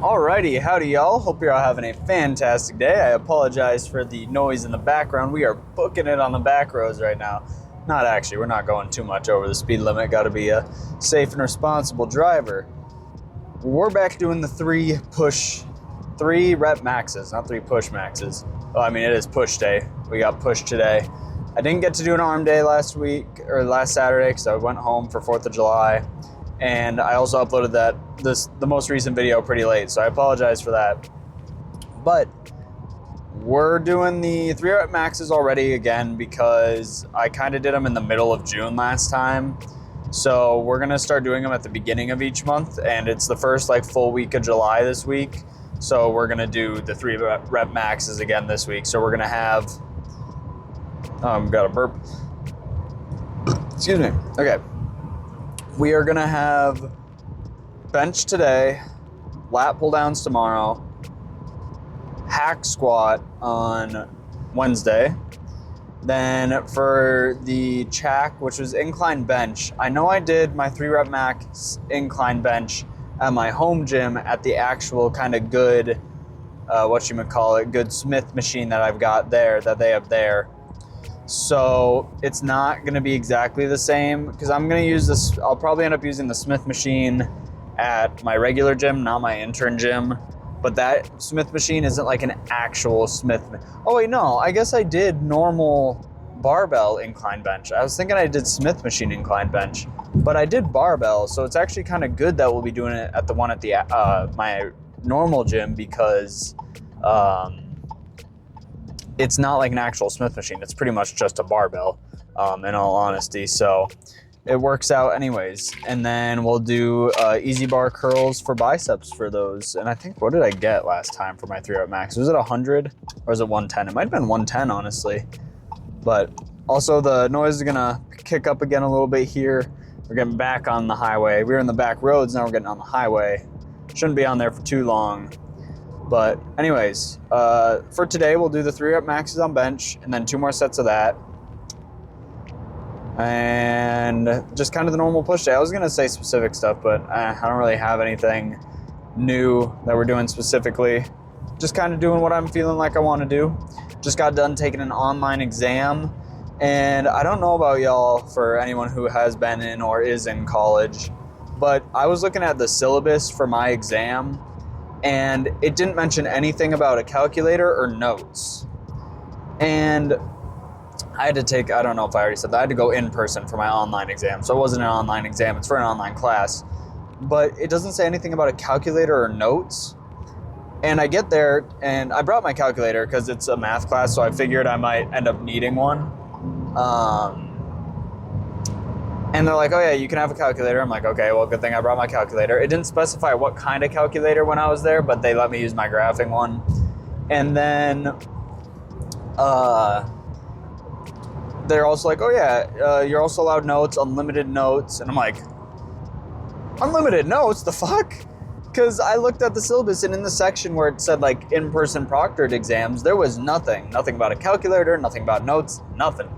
Alrighty, howdy y'all. Hope you're all having a fantastic day. I apologize for the noise in the background. We are booking it on the back roads right now. Not actually, we're not going too much over the speed limit. Got to be a safe and responsible driver. We're back doing the three rep maxes, not three push maxes. Well, I mean, it is push day. We got pushed today. I didn't get to do an arm day last Saturday because I went home for 4th of July. And I also uploaded the most recent video pretty late, so I apologize for that. But we're doing the 3 rep maxes already again because I kind of did them in the middle of June last time. So we're gonna start doing them at the beginning of each month, and it's the first full week of July this week. So we're gonna do the 3 rep maxes again this week. So we're gonna have, got a burp. Excuse me. Okay. We are going to have bench today, lat pull downs tomorrow, hack squat on Wednesday. Then for the chack, which was incline bench, I know I did my 3 rep max incline bench at my home gym at the actual kind of good, good Smith machine that I've got there, that they have there. So it's not going to be exactly the same because I'm going to use this. I'll probably end up using the Smith machine at my regular gym, not my intern gym. But that Smith machine isn't like an actual Smith. Oh wait, no, I guess I did normal barbell incline bench. I was thinking I did Smith machine incline bench, but I did barbell. So it's actually kind of good that we'll be doing it at the one at the my normal gym because it's not like an actual Smith machine. It's pretty much just a barbell, in all honesty. So it works out anyways. And then we'll do easy bar curls for biceps for those. And I think, what did I get last time for my 3 rep max? Was it 100 or was it 110? It might have been 110, honestly. But also the noise is gonna kick up again a little bit here. We're getting back on the highway. We were in the back roads, now we're getting on the highway. Shouldn't be on there for too long. But anyways, for today, we'll do the 3 rep maxes on bench and then 2 more sets of that. And just kind of the normal push day. I was going to say specific stuff, but I don't really have anything new that we're doing specifically. Just kind of doing what I'm feeling like I want to do. Just got done taking an online exam. And I don't know about y'all, for anyone who has been in or is in college, but I was looking at the syllabus for my exam, and it didn't mention anything about a calculator or notes. And I had to take, I don't know if I already said that, I had to go in person for my online exam. So it wasn't an online exam, it's for an online class. But it doesn't say anything about a calculator or notes. And I get there, and I brought my calculator because it's a math class, so I figured I might end up needing one. And they're like, oh yeah, you can have a calculator. I'm like, okay, well, good thing I brought my calculator. It didn't specify what kind of calculator when I was there, but they let me use my graphing one. And then they're also like, oh yeah, you're also allowed notes, unlimited notes. And I'm like, unlimited notes? The fuck? Because I looked at the syllabus, and in the section where it said like in-person proctored exams, there was nothing about a calculator, nothing about notes, nothing.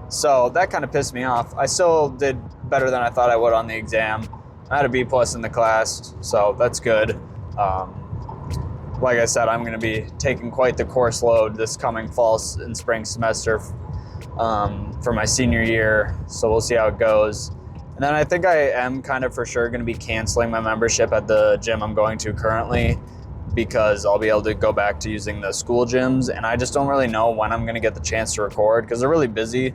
So that kind of pissed me off. I still did better than I thought I would on the exam. I had a B+ in the class, so that's good. Like I said, I'm going to be taking quite the course load this coming fall and spring semester for my senior year, so we'll see how it goes. And then I think I am kind of for sure going to be canceling my membership at the gym I'm going to currently, because I'll be able to go back to using the school gyms, and I just don't really know when I'm going to get the chance to record because they're really busy.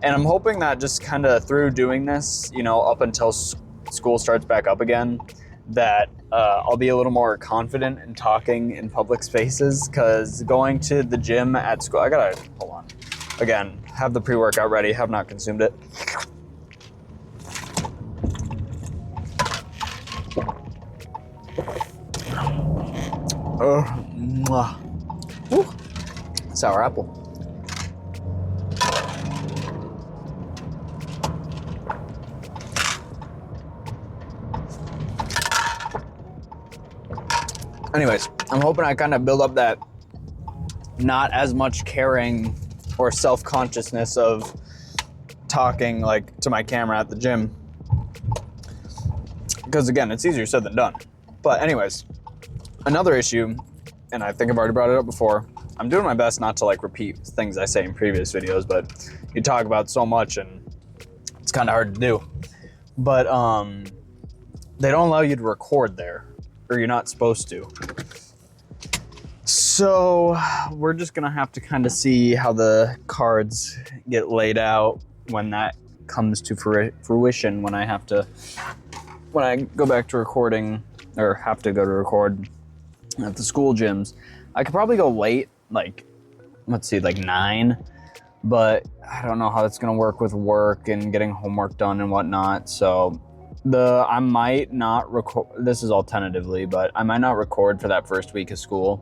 And I'm hoping that just kind of through doing this, up until school starts back up again, that I'll be a little more confident in talking in public spaces, because going to the gym at school, hold on. Again, have the pre-workout ready, have not consumed it. Ooh, sour apple. Anyways, I'm hoping I kind of build up that not as much caring or self-consciousness of talking like to my camera at the gym. Because again, it's easier said than done. But anyways, Another issue, and I think I've already brought it up before, I'm doing my best not to like repeat things I say in previous videos, but you talk about so much and it's kind of hard to do. But they don't allow you to record there, or you're not supposed to. So we're just gonna have to kind of see how the cards get laid out when that comes to fruition, when I go back to recording, or have to go to record at the school gyms. I could probably go late, like, let's see, like 9, but I don't know how that's gonna work with work and getting homework done and whatnot. So I might not record, this is all tentatively, but I might not record for that first week of school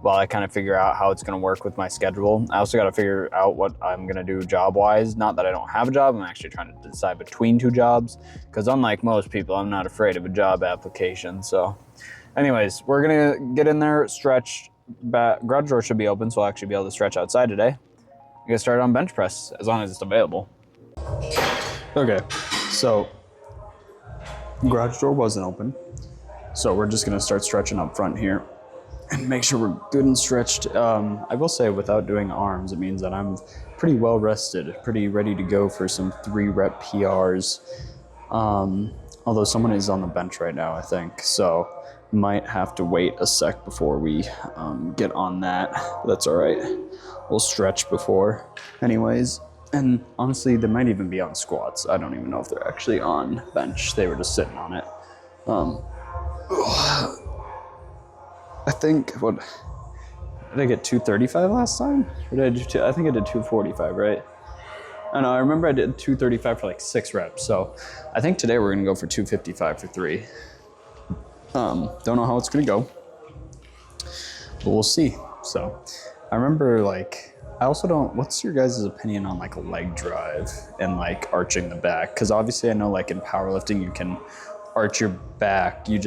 while I kind of figure out how it's gonna work with my schedule. I also gotta figure out what I'm gonna do job-wise. Not that I don't have a job, I'm actually trying to decide between 2 jobs, because unlike most people, I'm not afraid of a job application. So anyways, we're gonna get in there, stretch. Garage door should be open, so I'll actually be able to stretch outside today. Get started on bench press, as long as it's available. Okay, so garage door wasn't open, so we're just gonna start stretching up front here and make sure we're good and stretched. I will say, without doing arms, it means that I'm pretty well rested, pretty ready to go for some 3-rep PRs. Although someone is on the bench right now, I think, so might have to wait a sec before we get on that. That's all right. We'll stretch before. Anyways, and honestly, they might even be on squats. I don't even know if they're actually on bench. They were just sitting on it. I think, what, did I get 235 last time? Or did I do I think I did 245, right? I know, I remember I did 235 for like 6 reps. So I think today we're gonna go for 255 for 3. Don't know how it's gonna go, but we'll see. So I remember, like, I also don't, what's your guys' opinion on like a leg drive and like arching the back? Because obviously I know, like, in powerlifting you can arch your back, your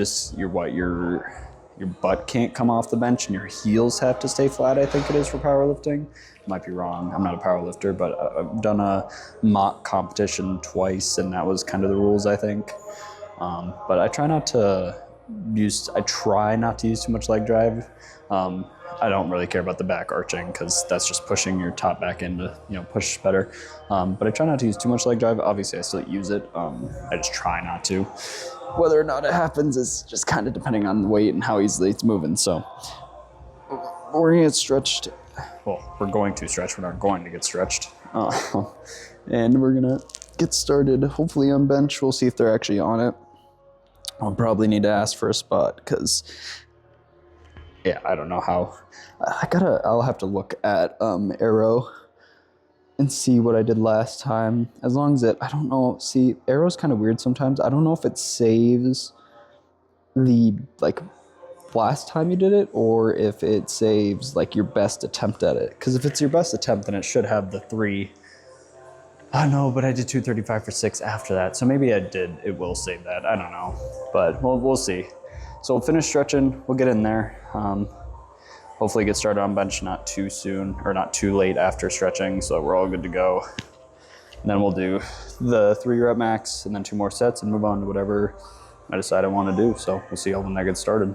butt can't come off the bench and your heels have to stay flat, I think it is, for powerlifting. Might be wrong, I'm not a powerlifter, but I've done a mock competition twice and that was kind of the rules, I think. But I try not to use too much leg drive. I don't really care about the back arching because that's just pushing your top back in to, push better. But I try not to use too much leg drive. Obviously I still use it. I just try not to. Whether or not it happens is just kind of depending on the weight and how easily it's moving. So we're gonna get stretched. Well, we're going to stretch. We're not going to get stretched. And we're gonna get started hopefully on bench. We'll see if they're actually on it. I'll probably need to ask for a spot because, yeah, I don't know how. I'll have to look at Arrow and see what I did last time. As long as I don't know. See, Arrow's kind of weird sometimes. I don't know if it saves the, like, last time you did it or if it saves, like, your best attempt at it. Because if it's your best attempt, then it should have the 3. I know, but I did 235 for 6 after that. So maybe it will save that. I don't know. But we'll see. So we'll finish stretching. We'll get in there. Hopefully get started on bench not too soon or not too late after stretching so that we're all good to go. And then we'll do the 3-rep max and then 2 more sets and move on to whatever I decide I want to do. So we'll see how when that gets started.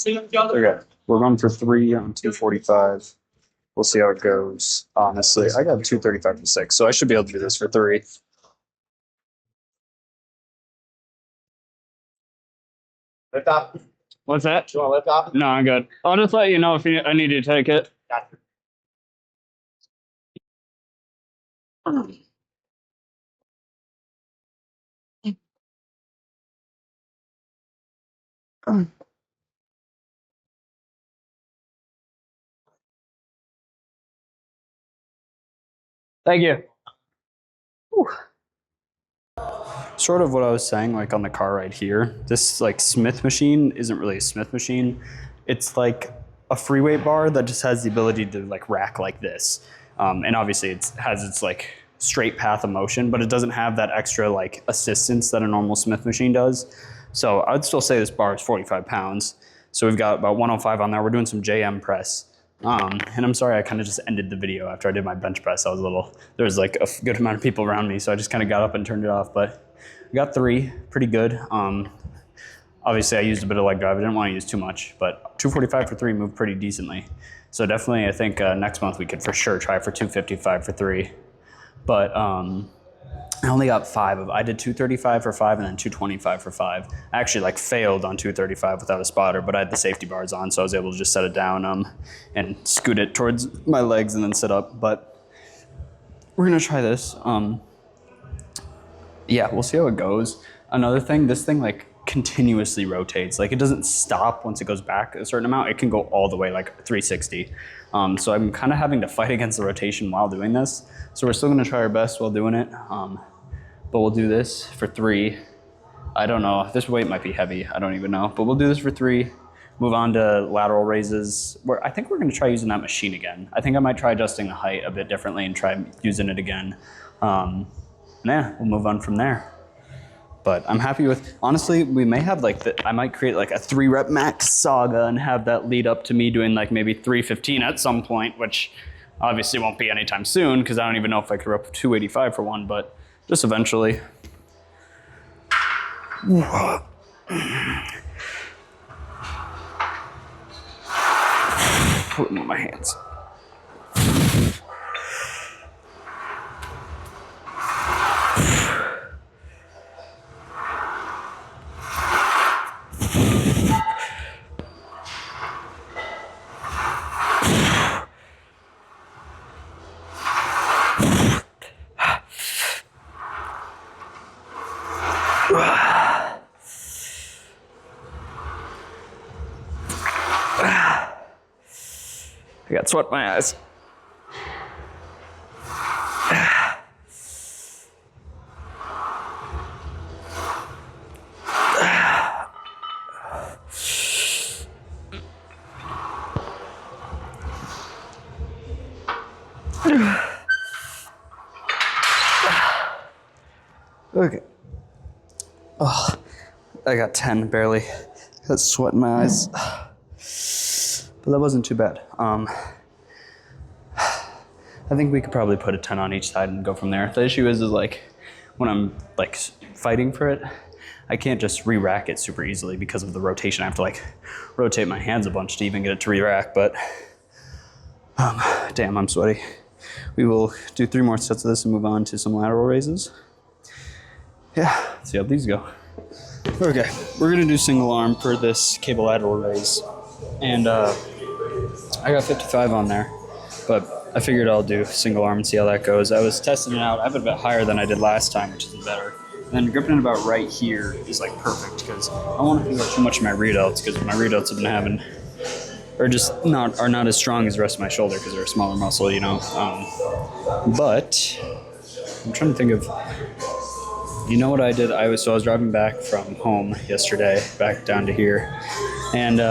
Okay, we're going for 3 on 245. We'll see how it goes. Honestly, I got 235 for 6, so I should be able to do this for 3. Lift up. What's that? Do you want to lift up? No, I'm good. I'll just let you know if I need you to take it. Gotcha. Thank you. Whew. Sort of what I was saying, like on the car right here, this like Smith machine isn't really a Smith machine. It's like a free weight bar that just has the ability to like rack like this. And obviously it has its like straight path of motion, but it doesn't have that extra like assistance that a normal Smith machine does. So I would still say this bar is 45 pounds. So we've got about 105 on there. We're doing some JM press. And I'm sorry I kind of just ended the video after I did my bench press. There was like a good amount of people around me, so I just kind of got up and turned it off. But I got 3, pretty good. Obviously I used a bit of leg drive. I didn't want to use too much, but 245 for 3 moved pretty decently. So definitely I think next month we could for sure try for 255 for 3. But I only got 5 I did 235 for 5 and then 225 for 5. I actually like failed on 235 without a spotter, but I had the safety bars on, so I was able to just set it down and scoot it towards my legs and then sit up. But we're gonna try this. Yeah, we'll see how it goes. Another thing, this thing like continuously rotates. Like it doesn't stop once it goes back a certain amount. It can go all the way like 360. So I'm kind of having to fight against the rotation while doing this. So we're still gonna try our best while doing it. But we'll do this for 3. I don't know, this weight might be heavy. I don't even know, but we'll do this for 3. Move on to lateral raises. I think we're gonna try using that machine again. I think I might try adjusting the height a bit differently and try using it again. Yeah, we'll move on from there. But I'm happy with, honestly, we may have I might create like a 3 rep max Saga and have that lead up to me doing like maybe 315 at some point, which obviously won't be anytime soon because I don't even know if I could rep 285 for one, but just eventually. Put them on my hands. I got sweat in my eyes. Okay. Oh, I got 10 barely. Got sweat in my eyes. But that wasn't too bad. I think we could probably put a 10 on each side and go from there. The issue is like when I'm like fighting for it, I can't just re-rack it super easily because of the rotation. I have to like rotate my hands a bunch to even get it to re-rack, but damn, I'm sweaty. We will do 3 more sets of this and move on to some lateral raises. Yeah, let's see how these go. Okay, we're gonna do single arm for this cable lateral raise. And I got 55 on there, but I figured I'll do single arm and see how that goes. I was testing it out. I have it a bit higher than I did last time, which is better. And then gripping it about right here is like perfect because I don't want to pick up too much of my rear delts because my rear delts have been having, are not as strong as the rest of my shoulder because they're a smaller muscle, you know. But I'm trying to think of, you know what I did? I was driving back from home yesterday, back down to here, and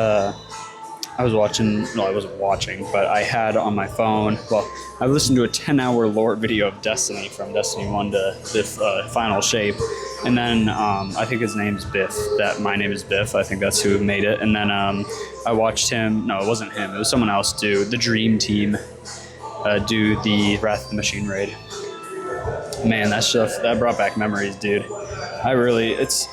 I was watching, no, I wasn't watching, but I had on my phone, well, I listened to a 10-hour lore video of Destiny, from Destiny 1 to the final shape, and then I think his name's Biff, My Name is Biff, I think that's who made it, and then I watched him, no, it wasn't him, it was someone else do, the Dream Team, do the Wrath of the Machine raid. Man, that stuff, that brought back memories, dude. It's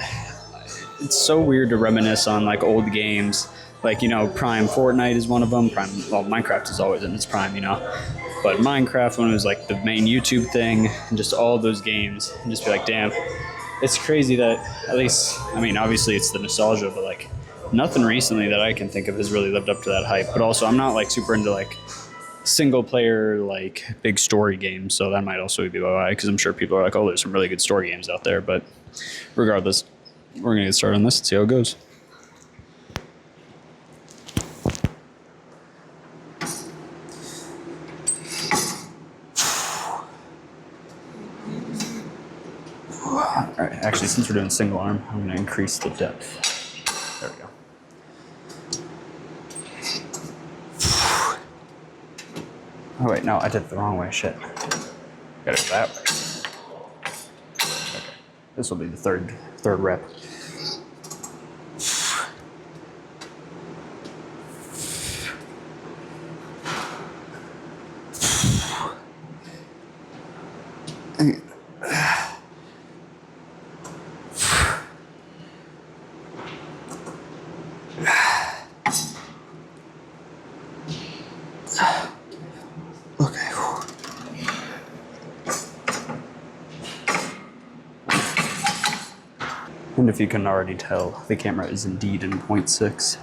so weird to reminisce on like old games. Like, you know, Prime Fortnite is one of them. Minecraft is always in its prime, you know. But Minecraft, when it was like the main YouTube thing, and just all those games, and just be like, damn, it's crazy that at least, I mean, obviously it's the nostalgia, but like nothing recently that I can think of has really lived up to that hype. But also, I'm not like super into like single player, like big story games, so that might also be why, because I'm sure people are like, oh, there's some really good story games out there. But regardless, we're gonna get started on this and see how it goes. All right, actually, since we're doing single arm, I'm gonna increase the depth. There we go. Oh wait, no, I did it the wrong way, shit. Gotta go that way. Okay, this will be the third rep. Okay. And if you can already tell, the camera is indeed in 0.6.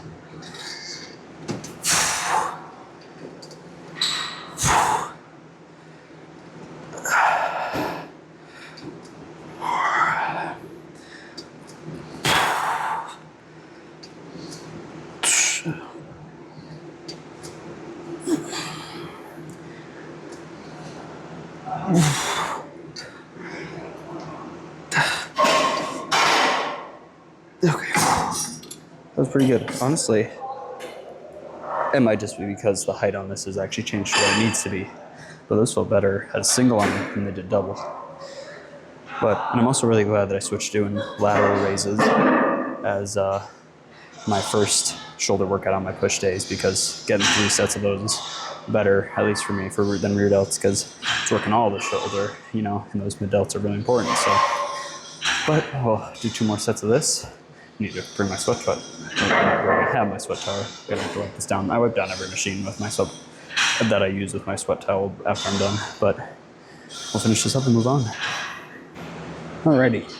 Okay. That was pretty good. Honestly, it might just be because the height on this has actually changed to where it needs to be. But those felt better at a single arm than they did double. And I'm also really glad that I switched to doing lateral raises as my first shoulder workout on my push days, because getting 3 sets of those is better, at least for me, than rear delts, because it's working all the shoulder, and those mid delts are really important. So, but I'll do 2 more sets of this. I need to bring my sweat towel. I have my sweat towel. I'm gonna have to wipe this down. I wipe down every machine with my that I use with my sweat towel after I'm done. But we'll finish this up and move on. Alrighty,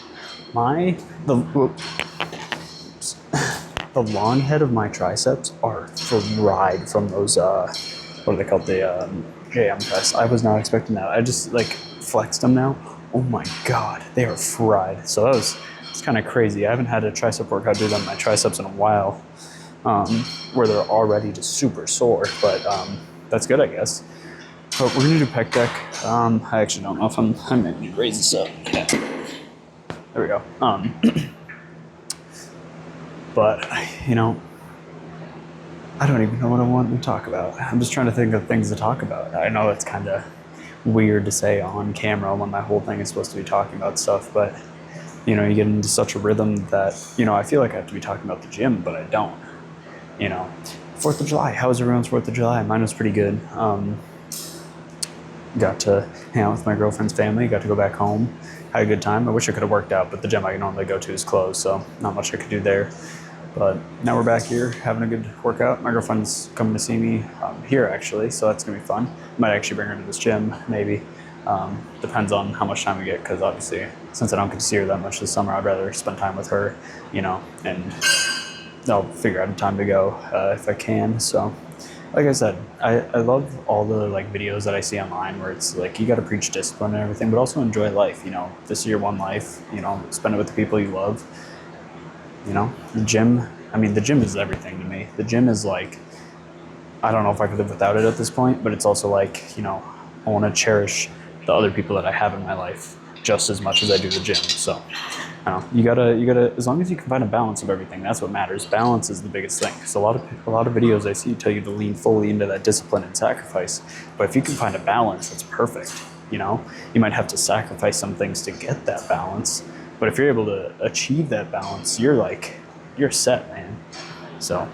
the long head of my triceps are fried from those what are they called, the JM press. I was not expecting that. I just flexed them now. Oh my god, they are fried. So it's kind of crazy. I haven't had a tricep workout do that on my triceps in a while, where they're already just super sore. But that's good, I guess. But we're gonna do pec deck. I actually don't know if I might need to raise this up. Yeah. There we go. But I don't even know what I want to talk about. I'm just trying to think of things to talk about. I know it's kind of weird to say on camera when my whole thing is supposed to be talking about stuff, but you get into such a rhythm that I feel like I have to be talking about the gym, but I don't. 4th of July. How was everyone's 4th of July? Mine was pretty good. Got to hang out with my girlfriend's family. Got to go back home. Had a good time. I wish I could have worked out, but the gym I normally go to is closed, so not much I could do there. But now we're back here having a good workout. My girlfriend's coming to see me here, actually, so that's going to be fun. Might actually bring her to this gym, maybe. Depends on how much time we get, because obviously, since I don't get to see her that much this summer, I'd rather spend time with her, and I'll figure out a time to go if I can. So, like I said, I love all the videos that I see online where it's you got to preach discipline and everything, but also enjoy life. This is your one life. Spend it with the people you love. The gym. I mean, the gym is everything to me. The gym is I don't know if I could live without it at this point, but it's also I want to cherish the other people that I have in my life just as much as I do the gym. So, you gotta, as long as you can find a balance of everything, that's what matters. Balance is the biggest thing. Because a lot of videos I see tell you to lean fully into that discipline and sacrifice. But if you can find a balance, that's perfect. You might have to sacrifice some things to get that balance. But if you're able to achieve that balance, you're set, man. So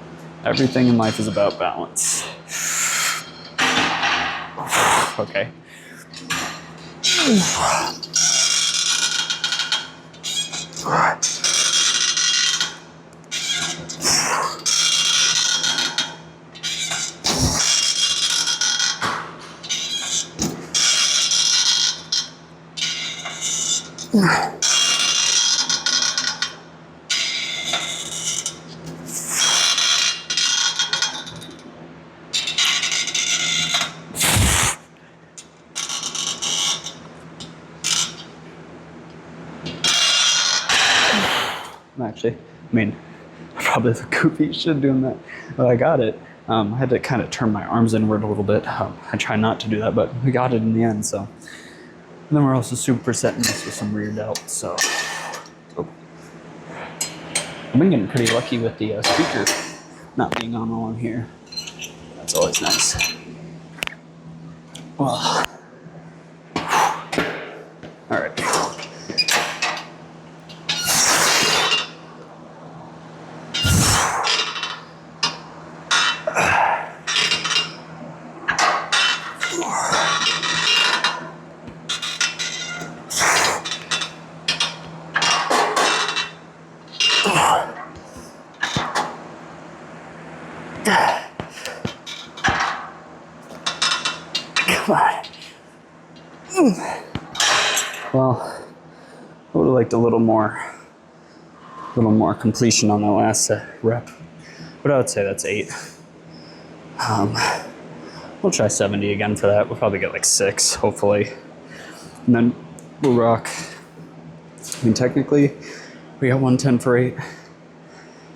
everything in life is about balance. Okay. Actually, I probably look goofy shit doing that, but I got it. I had to kind of turn my arms inward a little bit. I try not to do that, but we got it in the end. So, and then we're also supersetting this with some rear delts. So, I've been getting pretty lucky with the speaker not being on while I'm here. That's always nice. Well, all right. Well, I would have liked a little more completion on that last rep, but I would say that's 8. We'll try 70 again for that. We'll probably get like 6, hopefully, and then we'll rock. I mean, technically, we got 110 for 8,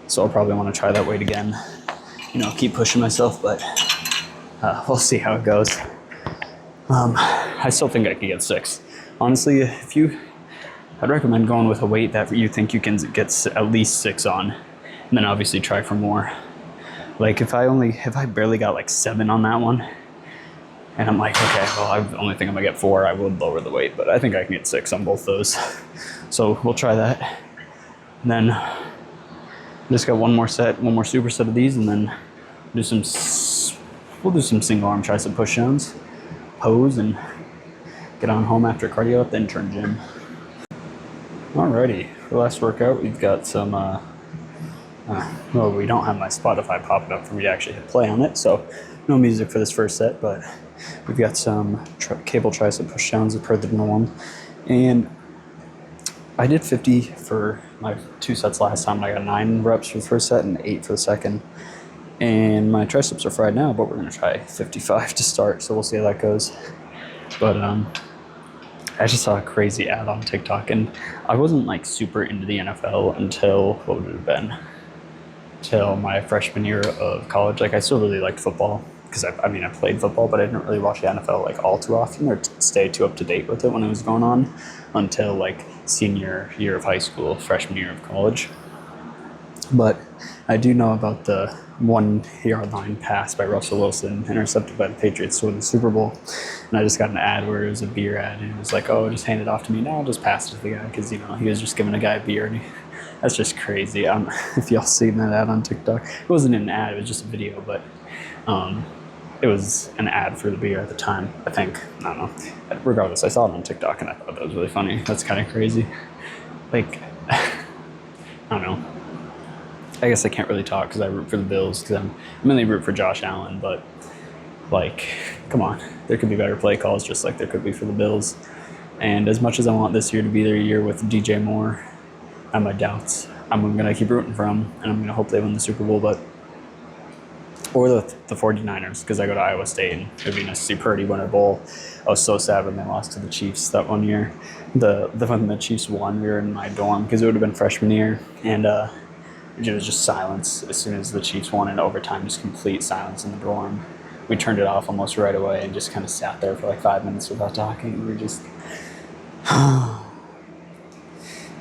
so I'll probably want to try that weight again. You know, keep pushing myself, but we'll see how it goes. I still think I can get 6. Honestly, I'd recommend going with a weight that you think you can get at least 6 on, and then obviously try for more. Like if I barely got like 7 on that one, and I'm like, okay, well, I only think I'm gonna get 4, I would lower the weight, but I think I can get 6 on both those. So we'll try that. And then just got one more superset of these, and then we'll do some single arm tricep push downs, pose, and get on home after cardio, then turn gym. Alrighty, for the last workout, we've got some, well, we don't have my Spotify popping up for me to actually hit play on it, so no music for this first set, but we've got some cable tricep push downs per the norm. And I did 50 for my 2 sets last time. I got 9 reps for the first set and 8 for the second. And my triceps are fried now, but we're gonna try 55 to start, so we'll see how that goes. But I just saw a crazy ad on TikTok, and I wasn't like super into the NFL until, what would it have been? Till my freshman year of college. Like I still really liked football because I played football, but I didn't really watch the NFL like all too often or stay too up to date with it when it was going on until like senior year of high school, freshman year of college. But I do know about the 1-yard line pass by Russell Wilson intercepted by the Patriots to win the Super Bowl. And I just got an ad where it was a beer ad, and it was like, oh, just hand it off to me. Now I'll just pass it to the guy because, you know, he was just giving a guy a beer. And that's just crazy. If y'all seen that ad on TikTok, it wasn't an ad, it was just a video, but it was an ad for the beer at the time, I think. I don't know. Regardless, I saw it on TikTok, and I thought that was really funny. That's kind of crazy. Like, I don't know. I guess I can't really talk because I root for the Bills because I mainly root for Josh Allen, but like, come on, there could be better play calls just like there could be for the Bills. And as much as I want this year to be their year with DJ Moore, I have my doubts. I'm going to keep rooting for them, and I'm going to hope they win the Super Bowl, or the 49ers, because I go to Iowa State, and it would be nice to see Purdy win a bowl. I was so sad when they lost to the Chiefs that one year. When the Chiefs won, we were in my dorm because it would have been freshman year, and it was just silence as soon as the Chiefs won in overtime, just complete silence in the dorm. We turned it off almost right away and just kind of sat there for like 5 minutes without talking. We were just...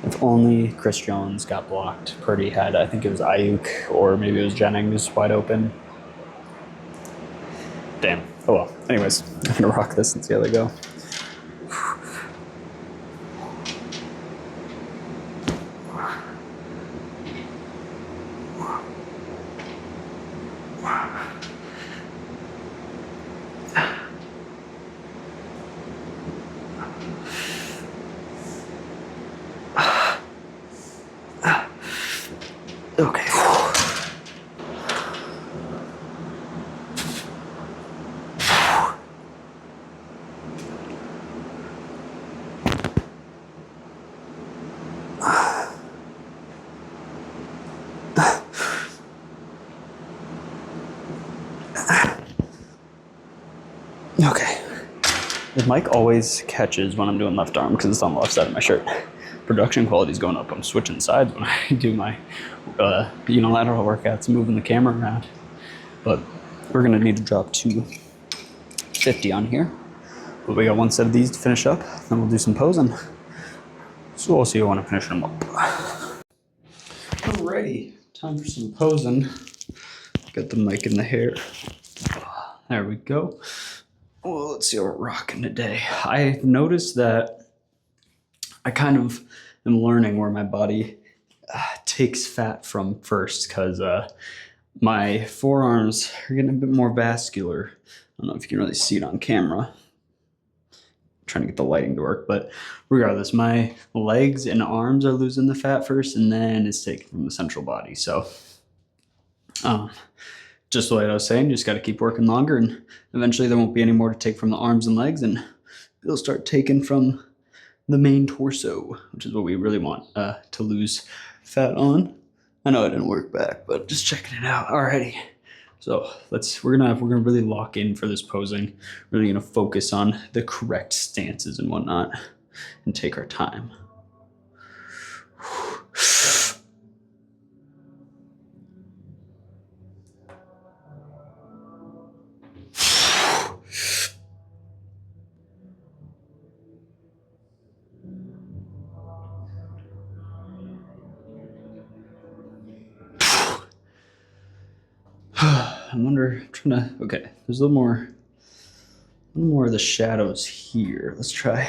If only Chris Jones got blocked. Purdy had, I think it was Ayuk, or maybe it was Jennings wide open. Damn. Oh well. Anyways, I'm going to rock this and see how they go. Okay. Okay. The mic always catches when I'm doing left arm because it's on the left side of my shirt. Production quality's going up. I'm switching sides when I do my unilateral workouts, moving the camera around. But we're gonna need to drop to 50 on here. But we got 1 set of these to finish up. Then we'll do some posing. So we'll see when I finish them up. Alrighty, time for some posing. Got the mic in the hair. There we go. Well, let's see what we're rocking today. I've noticed that I kind of am learning where my body takes fat from first, because my forearms are getting a bit more vascular. I don't know if you can really see it on camera. I'm trying to get the lighting to work, but regardless, my legs and arms are losing the fat first, and then it's taken from the central body. So just like I was saying, just got to keep working longer, and eventually there won't be any more to take from the arms and legs, and it'll start taking from the main torso, which is what we really want to lose fat on. I know it didn't work back, but just checking it out. Alrighty. So we're gonna really lock in for this posing. Really gonna focus on the correct stances and whatnot, and take our time. Okay, there's a little more of the shadows here. Let's try.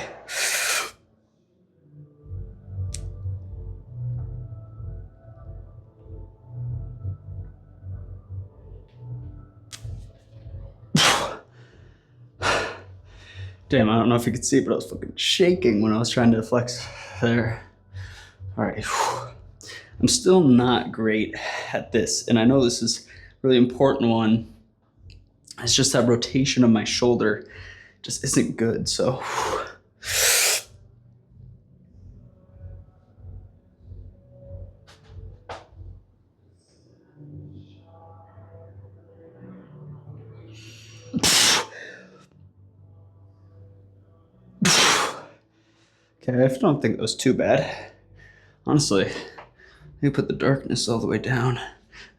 Damn, I don't know if you could see it, but I was fucking shaking when I was trying to flex there. All right. I'm still not great at this, and I know this is a really important one. It's just that rotation of my shoulder just isn't good, so. Okay, I don't think that was too bad. Honestly, let me put the darkness all the way down.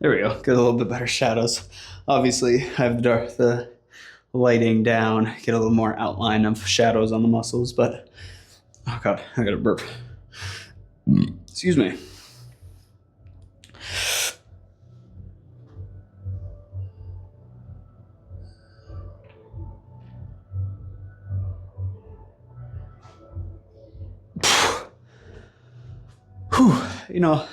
There we go, get a little bit better shadows. Obviously, I have the lighting down, get a little more outline of shadows on the muscles, but, oh God, I gotta burp. Excuse me. Whew, you know, I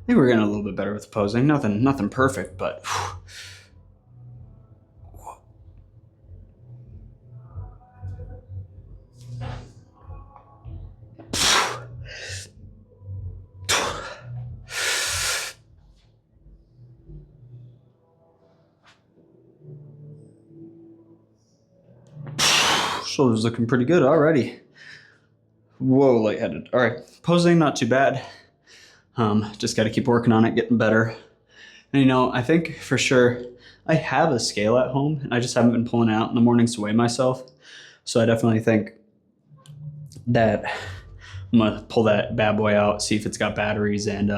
think we're getting a little bit better with the posing. Nothing perfect, but. Shoulders looking pretty good already. Whoa, lightheaded. All right, posing not too bad. Just got to keep working on it, getting better. And you know, I think for sure I have a scale at home, and I just haven't been pulling it out in the mornings to weigh myself. So I definitely think that I'm gonna pull that bad boy out, see if it's got batteries, and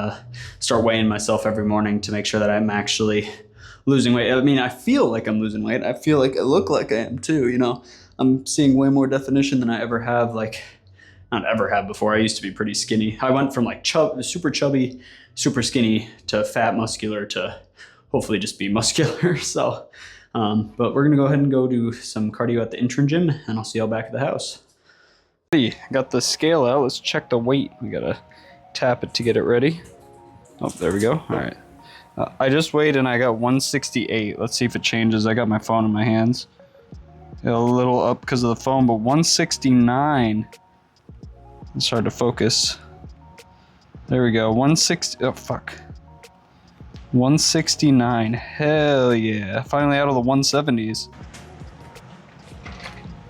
start weighing myself every morning to make sure that I'm actually losing weight. I mean, I feel like I'm losing weight. I feel like I look like I am too, you know. I'm seeing way more definition than I ever have, not ever have before. I used to be pretty skinny. I went from like super chubby, super skinny to fat muscular to hopefully just be muscular. So, but we're gonna go ahead and go do some cardio at the intern gym, and I'll see y'all back at the house. Got the scale out. Let's check the weight. We gotta tap it to get it ready. Oh, there we go. All right. I just weighed and I got 168. Let's see if it changes. I got my phone in my hands. A little up because of the phone, but 169. It's hard to focus. There we go. 160. Oh, fuck. 169. Hell yeah. Finally out of the 170s.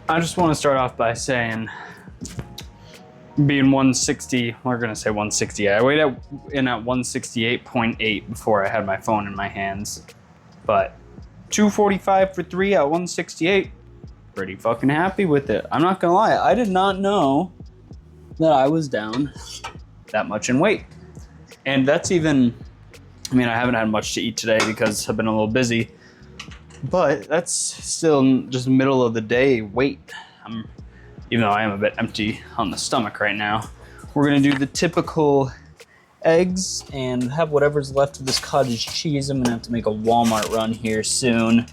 I just want to start off by saying, being 160, we're going to say 160. I weighed in at 168.8 before I had my phone in my hands. But 245 for 3 at 168. Pretty fucking happy with it. I'm not gonna lie, I did not know that I was down that much in weight. And that's even, I mean, I haven't had much to eat today because I've been a little busy, but that's still just middle of the day weight. Even though I am a bit empty on the stomach right now. We're gonna do the typical eggs and have whatever's left of this cottage cheese. I'm gonna have to make a Walmart run here soon.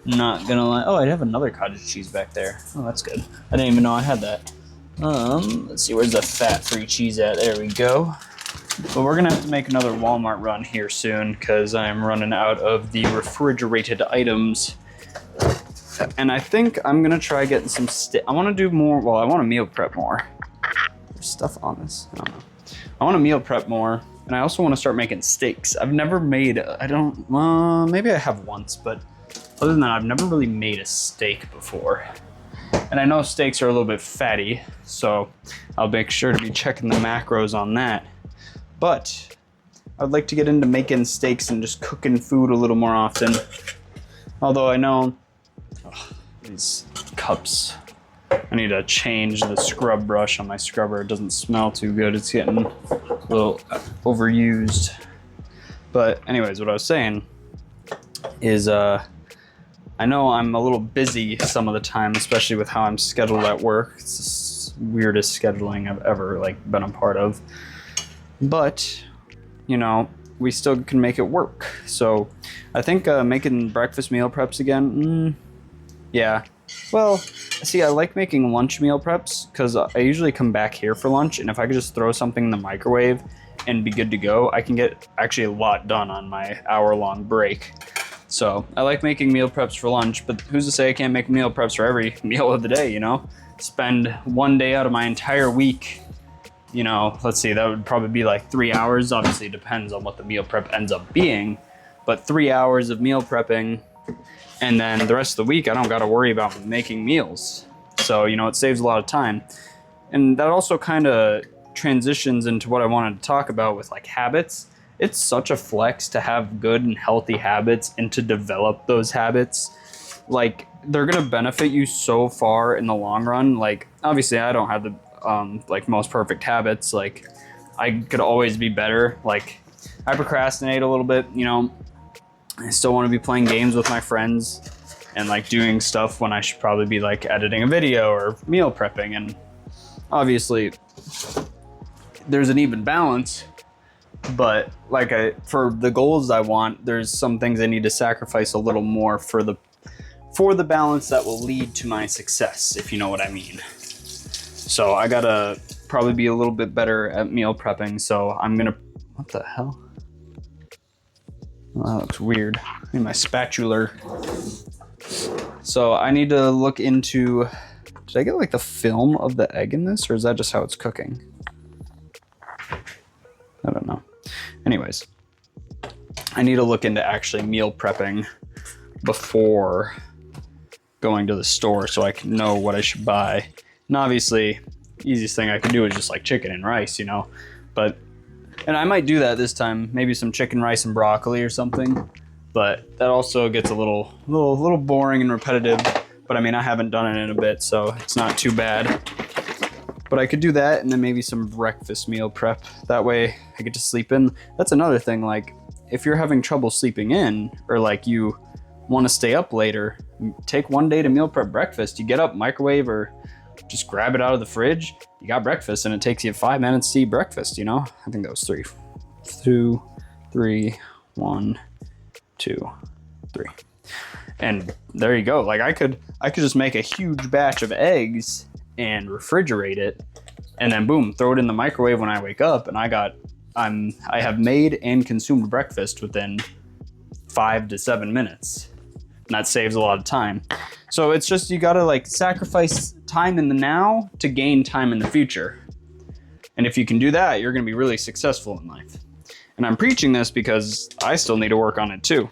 Not gonna lie. Oh, I have another cottage cheese back there. Oh, that's good. I didn't even know I had that. Let's see, where's the fat-free cheese at? There we go. But we're gonna have to make another Walmart run here soon because I'm running out of the refrigerated items. And I think I'm gonna try getting some I wanna do more, well, I wanna meal prep more. There's stuff on this, I don't know. I wanna meal prep more, and I also wanna start making steaks. I've never made, maybe I have once, but other than that, I've never really made a steak before. And I know steaks are a little bit fatty, so I'll make sure to be checking the macros on that. But I'd like to get into making steaks and just cooking food a little more often. Although I know these cups, I need to change the scrub brush on my scrubber. It doesn't smell too good. It's getting a little overused. But anyways, what I was saying is I know I'm a little busy some of the time, especially with how I'm scheduled at work. It's the weirdest scheduling I've ever been a part of. But, you know, we still can make it work. So I think making breakfast meal preps again, yeah. Well, see, I like making lunch meal preps because I usually come back here for lunch, and if I could just throw something in the microwave and be good to go, I can get actually a lot done on my hour-long break. So I like making meal preps for lunch, but who's to say I can't make meal preps for every meal of the day, you know? Spend one day out of my entire week, you know, let's see, that would probably be like 3 hours. Obviously, it depends on what the meal prep ends up being, but 3 hours of meal prepping, and then the rest of the week, I don't got to worry about making meals. So, you know, it saves a lot of time. And that also kind of transitions into what I wanted to talk about with habits. It's such a flex to have good and healthy habits and to develop those habits. They're going to benefit you so far in the long run. Obviously, I don't have the most perfect habits. I could always be better. I procrastinate a little bit, you know. I still want to be playing games with my friends and doing stuff when I should probably be editing a video or meal prepping. And obviously, there's an even balance. But for the goals I want, there's some things I need to sacrifice a little more for the balance that will lead to my success, if you know what I mean. So I gotta probably be a little bit better at meal prepping. So I'm gonna, what the hell? Well, that looks weird. I need my spatula. So I need to look into, did I get the film of the egg in this, or is that just how it's cooking? I don't know. Anyways, I need to look into actually meal prepping before going to the store so I can know what I should buy. And obviously, easiest thing I can do is just chicken and rice, you know. And I might do that this time, maybe some chicken, rice, and broccoli or something. But that also gets a little boring and repetitive. But I mean, I haven't done it in a bit, so it's not too bad. But I could do that and then maybe some breakfast meal prep. That way I get to sleep in. That's another thing, if you're having trouble sleeping in or you want to stay up later, take one day to meal prep breakfast. You get up, microwave, or just grab it out of the fridge. You got breakfast and it takes you 5 minutes to eat breakfast, you know? I think that was 3. 2, 3, 1, 2, 3. And there you go. I could just make a huge batch of eggs and refrigerate it, and then boom, throw it in the microwave when I wake up, and I have made and consumed breakfast within 5 to 7 minutes. And that saves a lot of time. So it's just, you gotta sacrifice time in the now to gain time in the future. And if you can do that, you're gonna be really successful in life. And I'm preaching this because I still need to work on it too.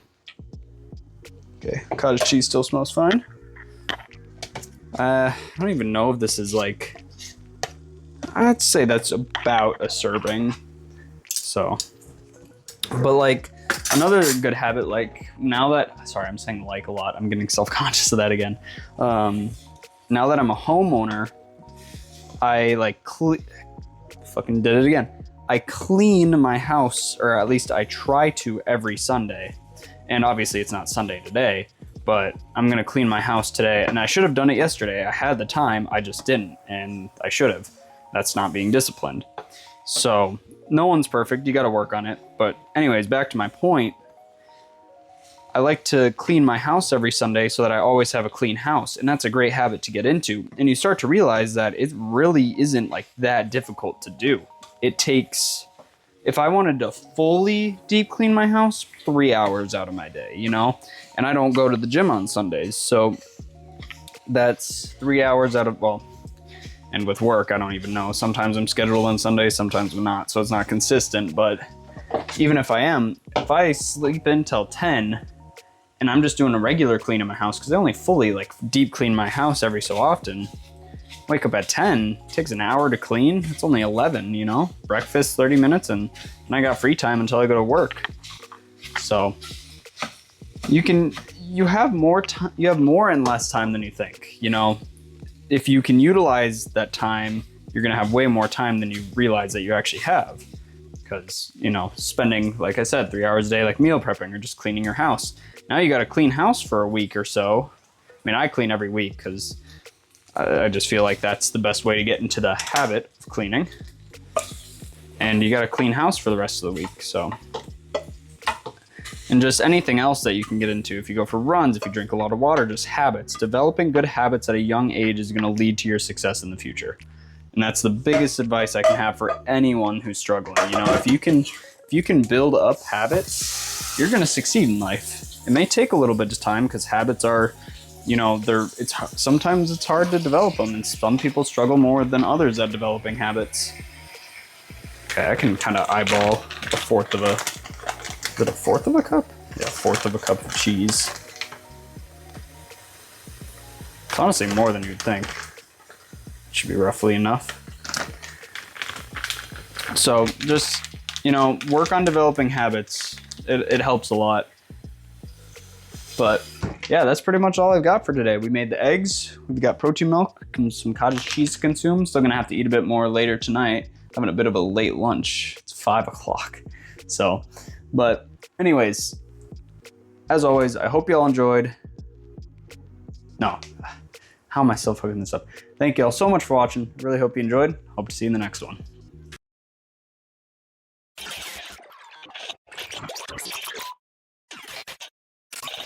Okay, cottage cheese still smells fine. I don't even know if this is I'd say that's about a serving. So, but another good habit, now that, sorry, I'm saying a lot. I'm getting self-conscious of that again. Now that I'm a homeowner, I fucking did it again. I clean my house, or at least I try to every Sunday. And obviously it's not Sunday today, but I'm gonna clean my house today, and I should have done it yesterday. I had the time, I just didn't, and I should have. That's not being disciplined. So no one's perfect, you gotta work on it. But anyways, back to my point. I like to clean my house every Sunday so that I always have a clean house, and that's a great habit to get into. And you start to realize that it really isn't that difficult to do. It takes, if I wanted to fully deep clean my house, 3 hours out of my day, you know? And I don't go to the gym on Sundays, so that's 3 hours out of, well, and with work, I don't even know. Sometimes I'm scheduled on Sundays, sometimes I'm not, so it's not consistent. But even if I am, if I sleep until 10 and I'm just doing a regular clean in my house because I only fully like deep clean my house every so often. Wake up at 10, takes an hour to clean. It's only 11, you know, breakfast, 30 minutes, and I got free time until I go to work. So you have more time, you have more and less time than you think, you know. If you can utilize that time, you're gonna have way more time than you realize that you actually have. Because, you know, spending, like I said, 3 hours a day, like meal prepping or just cleaning your house. Now you gotta clean house for a week or so. I mean, I clean every week because I just feel like that's the best way to get into the habit of cleaning. And you gotta clean house for the rest of the week, so. And just anything else that you can get into. If you go for runs, if you drink a lot of water, just habits. Developing good habits at a young age is gonna lead to your success in the future. And that's the biggest advice I can have for anyone who's struggling. You know, if you can build up habits, you're gonna succeed in life. It may take a little bit of time because habits are, you know, sometimes it's hard to develop them, and some people struggle more than others at developing habits. Okay, I can kind of eyeball a fourth of a, is it a fourth of a cup? Yeah, a fourth of a cup of cheese. It's honestly more than you'd think. Should be roughly enough. So just, you know, work on developing habits. It helps a lot. But yeah, that's pretty much all I've got for today. We made the eggs, we've got protein milk, and some cottage cheese to consume. Still gonna have to eat a bit more later tonight. Having a bit of a late lunch. It's 5 o'clock. So, but anyways, as always, I hope you all enjoyed. No, how am I still fucking this up? Thank you all so much for watching. Really hope you enjoyed. Hope to see you in the next one.